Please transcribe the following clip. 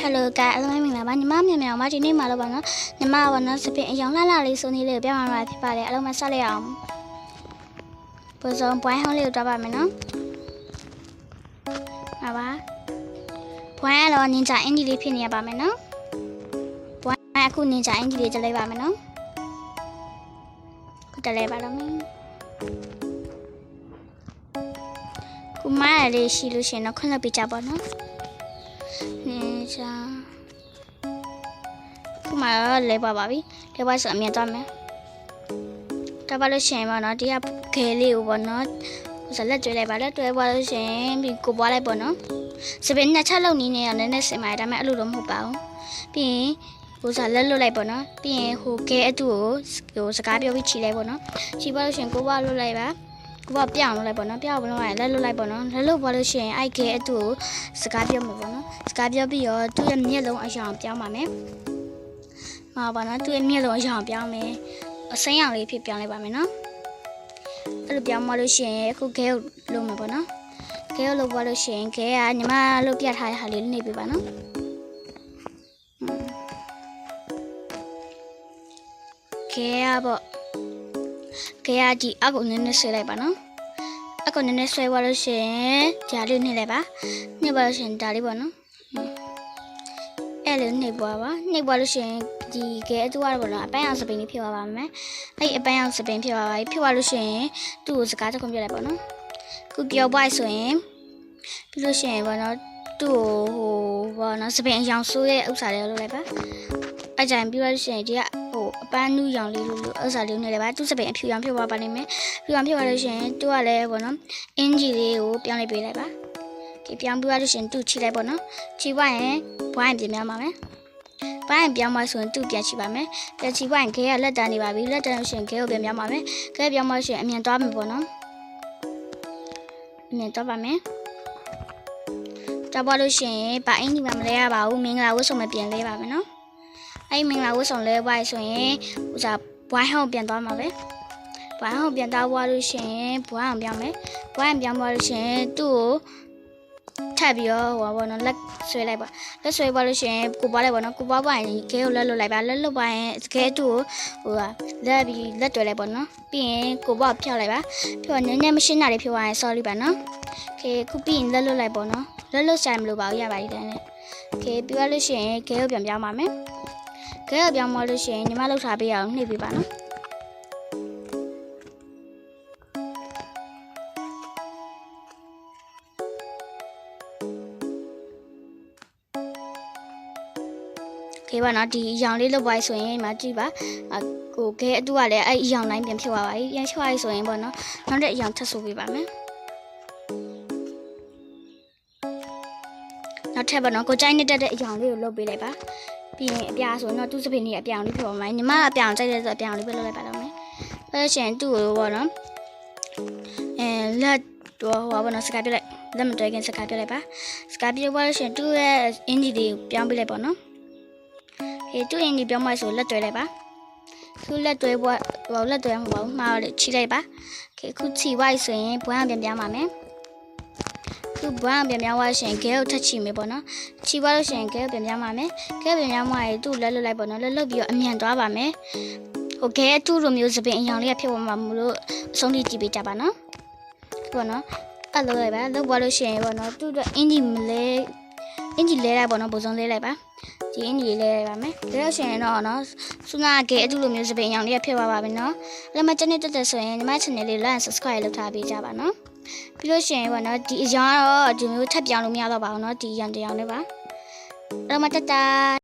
Hello guys အားလုံးမင်္ဂလာပါညီမမြန်မြန်ပါဒီနေ့မှာတော့ဗောနော်ညီမဗောနော်စပင်အယောင်လှလှလေးစုံလေးလေးကိုပြောင်းလာဖြစ်ပါတယ်အားလုံးမဆက်လိုက်အောင်ပစုံပွိုင်းဟောင်းလေးကိုတွားပါမယ်နော်ပါပွိုင်းကတော့နင်ဂျာအင်ဂျီလေးဖြစ်နေရပါမယ်နော်ပွိုင်းအခုနင်ဂျာအင်ဂျီလေးတက်လိုက်ပါမယ်နော်ခုတက်လိုက်ပါတော့မယ်ခုမရလေးရှိလို့ရှင်တော့ခွင့်လွှတ်ပေးကြပါနော်ခုမှလဲပါပြီလဲပါဆိုအမြင်သွားမယ်တပါလို့ရှင်ပါနော်ဒီကခဲလေးကိုပေါ့နော်ဆိုလက်ကျွေးလိုက်ပါလက်ကျွေးပါလို့ရှင်ပြီးကိုပွားလိုက်ပေါ့နော်စပင်းနှစ်ချက်လုံးနီးနေရနည်းနည်းစင်ပါတယ်ဒါပေမဲ့အဲ့လိုတော့မဟုတ်ပါဘူးပြီးရင်ဟိုစားလက်လွတ်လိုက်ပေါ့နော်ပြီးရင်ဟိုခဲအတူကိုဟိုစကားပြောပြီးခြိလိုက်ပေါ့နော်ခြိပါလို့ရှင်ကိုပွားလွတ်လိုက်ပါကိုပွားပြောင်းလွတ်လိုက်ပေါ့နော်ပြောင်းလို့ရတယ်လက်လွတ်လိုက်ပေါ့နော်လက်လွတ်ပါလို့ရှင်အဲ့ခဲအတူကိုစကားပြောမှာပေါ့နော်စကားပြောပြီးတော့သူ့ရဲ့မျက်လုံးအရောင်ပြောင်းပါမယ်မှာပါနော်သူ့ရဲ့မျက်လုံးအရောင်ပြောင်းမယ်အစိမ်းရောင်လေးဖြစ်ပြောင်းလိုက်ပါမယ်နော်အဲ့လိုပြောင်းမလို့ရှိရင်အခုခဲကိုလုံးမှာပေါ့နော်ခဲကိုလုံးပါလို့ရှိရင်ခဲကညီမလို့ပြထားတဲ့ဟာလေးနေပြပါနော်ခဲကပေါ့ခဲကဒီအကုနည်းနည်းဆွဲလိုက်ပါနော်အကုနည်းနည်းဆွဲပါလို့ရှိရင်ဂျာလေးနှိပ်လိုက်ပါနှိပ်ပါလို့ရှိရင်ဒါလေးပေါ့နော်အဲ့လိုနှိပ်ပွားပါနှိပ်ပွားလို့ရှိရင်ဒီကဲအတူကတော့ပေါ့နော်အပန်းအောင်စပင်းလေးဖြစ်သွားပါမယ်အဲ့အပန်းအောင်စပင်းဖြစ်သွားပါပြီဖြစ်သွားလို့ရှိရင်သူ့ကိုစကားတစ်ခုပြောလိုက်ပေါ့နော်ခုပြောပွားဆိုရင်ပြီးလို့ရှိရင်ပေါ့နော်သူ့ကိုဟိုပေါ့နော်စပင်းအရောင်ဆိုးရဲ့ဥစ္စာလေးလုပ်လိုက်ပါအကြိုင်ပြီးလို့ရှိရင်ဒီကဟိုအပန်းနူးရောင်လေးလို့ဥစ္စာလေးနေလိုက်ပါသူ့စပင်းအဖြူရောင်ဖြစ်သွားပါလိမ့်မယ်ဖြူရောင်ဖြစ်သွားလို့ရှိရင်သူကလည်းပေါ့နော်အင်ဂျီလေးကိုပြောင်းလိုက်ပေးလိုက်ပါဒီပြောင်းပြီးလို့ရှိရင်သူ့ချိလိုက်ပေါ့နော်ချိသွားရင်ဘွားရင်ပြင်များပါမယ်ဘိုင်းပြောင်းမှဆိုရင်သူ့ပြန်ချီပါမယ်ပြန်ချီပိုင်းခဲကလက်တန်းနေပါပြီလက်တန်းလို့ရှိရင်ခဲကိုပြန်ပြောင်းပါမယ်ခဲပြောင်းမှဆိုရင်အမြင်သွားမယ်ပေါ့နော်အမြင်သွားပါမယ်တော့ပါလို့ရှိရင်ဘာအင်းဒီမှာမလဲရပါဘူးမင်္ဂလာဝတ်ဆောင်မပြန်လဲပါမယ်နော်အဲ့မင်္ဂလာဝတ်ဆောင်လဲပါဆိုရင်ဥစားဘွိုင်းဟောင်းပြန်သွားမှာပဲဘွိုင်းဟောင်းပြန်သွားသွားလို့ရှိရင်ဘွိုင်းအောင်ပြောင်းမယ်ဘွိုင်းပြောင်းသွားလို့ရှိရင်သူ့ကိုထပ်ပြီးတော့ဟိုပါဘောနော်လက်ဆွဲလိုက်ပါလက်ဆွဲပါလို့ရှိရင်ကိုပွားလိုက်ပါနော်ကိုပွားပါရင်ခဲကိုလက်လွတ်လိုက်ပါလက်လွတ်ပါရင်ခဲတူကိုဟိုလက်ပြီးလက်တွဲလိုက်ပါနော်ပြီးရင်ကိုပွားဖြောက်လိုက်ပါဖြောက်နည်းနည်းမရှင်းတာလေးဖြောက်ရရင် sorry ပါနော်ခဲခုပြီးရင်လက်လွတ်လိုက်ပါနော်လက်လွတ်ဆိုင်မလို့ပါဘူးရပါသေးတယ်ခဲပြီးသွားလို့ရှိရင်ခဲကိုပြန်ပြောင်းပါမယ်ခဲကိုပြောင်းမလို့ရှိရင်ညီမလှုပ်ထားပေးအောင်နှိပ်ပေးပါနော်ခဲပါနော်ဒီအရောင်လေးလောက်ပါဆိုရင်မကြည့်ပါကိုခဲအတူကလည်းအဲ့အရောင်တိုင်းပြန်ဖြစ်သွားပါပြီပြန်ချွားရဆိုရင်ပေါ့နော်နောက်တဲ့အရောင်ထပ်ဆိုပေးပါမယ်နောက်ထပ်ပေါ့နော်ကိုကြိုက်နေတဲ့အရောင်လေးကိုလုပ်ပေးလိုက်ပါပြီးရင်အပြားဆိုတော့သူ့စပင်းလေးအပြောင်လေးဖြစ်ပါမယ်ညီမအပြောင်ကြိုက်တဲ့ဆိုအပြောင်လေးပဲလုပ်လိုက်ပါတော့မယ်အဲ့ရှင်သူ့ကိုပေါ့နော်လက်တော့ဟိုပေါ့နော်စကားပြလိုက်လက်မတွဲခင်စကားပြလိုက်ပါစကားပြပါလို့ရှင်သူ့ရဲ့အင်ဂျီလေးကိုပြောင်းပေးလိုက်ပေါ့နော်တူအင်းဒီပြောင်းမဆိုလက်တွဲလိုက်ပါခုလက်တွဲဘွားဟိုလက်တွဲမဟုတ်ဘူးမှားတော့ချိလိုက်ပါခုချီဝိုက်ဆိုရင်ဘွားပြန်ပြောင်းပါမယ်ခုဘွားပြန်ပြောင်းသွားရှင်ခဲကိုထက်ချီမယ်ပေါ့နော်ချီသွားလို့ရှင်ခဲကိုပြန်ပြောင်းပါမယ်ခဲပြန်ပြောင်းသွားရင်သူ့လက်လွတ်လိုက်ပေါ့နော်လက်လွတ်ပြီးတော့အမြန်သွားပါမယ်ဟိုခဲသူ့လိုမျိုးစပင်အရောင်လေးကဖြစ်သွားမှာမလို့အဆုံးထိကြည့်ပေးကြပါနော်ပေါ့နော်အဲ့လိုလိုက်ပါလောက်သွားလို့ရှင်ပေါ့နော်သူ့အတွက်အင်ဂျီမလဲအင်ဂျီလဲလိုက်ပေါ့နော်ပုံစံလဲလိုက်ပါဒီအင်ဂျီလဲလိုက်ပါမယ်ဒါလို့ရှိရင်တော့နော်စုနာကေအတူလိုမျိုးစပင်ရောင်လေးဖြစ်သွားပါပြီနော်အဲ့မှာchannel တက်ဆိုရင်ညီမ channel လေး like subscribe လုပ်ထားပေးကြပါနော်ပြီးလို့ရှိရင်ပေါ့နော်ဒီအရောင်တော့ဒီမျိုးထပ်ပြောင်းလို့မရတော့ပါဘူးနော်ဒီအရောင်တရားလေးပါအဲ့မှာတတ